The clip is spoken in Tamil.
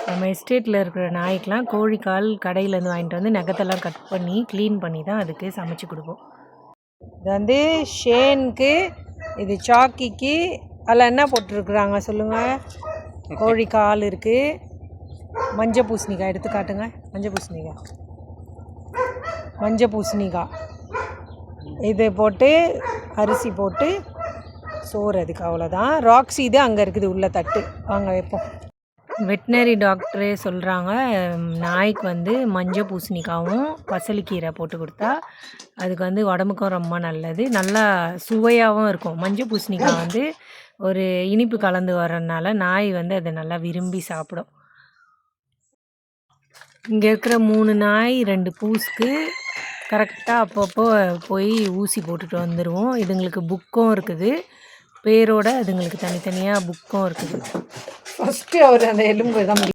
நம்ம எஸ்டேட்டில் இருக்கிற நாய்க்கெலாம் கோழிக்கால் கடையிலேருந்து வாங்கிட்டு வந்து நகத்தெல்லாம் கட் பண்ணி க்ளீன் பண்ணி தான் அதுக்கு சமைச்சு கொடுப்போம். இது வந்து ஷேனுக்கு, இது சாக்கிக்கு. அதில் என்ன போட்டிருக்குறாங்க சொல்லுங்கள்? கோழிக்கால் இருக்குது, மஞ்சள் பூசணிக்காய் எடுத்து காட்டுங்க. மஞ்சள் பூசணிக்காய் இது போட்டு அரிசி போட்டு சோறு அதுக்கு, அவ்வளோதான். ராக்ஸி இது அங்கே இருக்குது உள்ள தட்டு, வாங்க வைப்போம். வெட்டினரி டாக்டரே சொல்கிறாங்க நாய்க்கு வந்து மஞ்சள் பூசணிக்காவும் பசலிக்கீரை போட்டு கொடுத்தா அதுக்கு வந்து உடம்புக்கும் ரொம்ப நல்லது, நல்லா சுவையாகவும் இருக்கும். மஞ்சள் பூசணிக்காய் வந்து ஒரு இனிப்பு கலந்து வரனால நாய் வந்து அதை நல்லா விரும்பி சாப்பிடும். இங்கே இருக்கிற 3 நாய் 2 பூஸ்க்கு கரெக்டாக அப்பப்போ போய் ஊசி போட்டுட்டு வந்துடுவோம். இதுங்களுக்கு புக்கும் இருக்குது, பேரோட அதுங்களுக்கு தனித்தனியாக புக்கும் இருக்குது. ஃபஸ்ட்டு அவர் அந்த எலும்பு தான்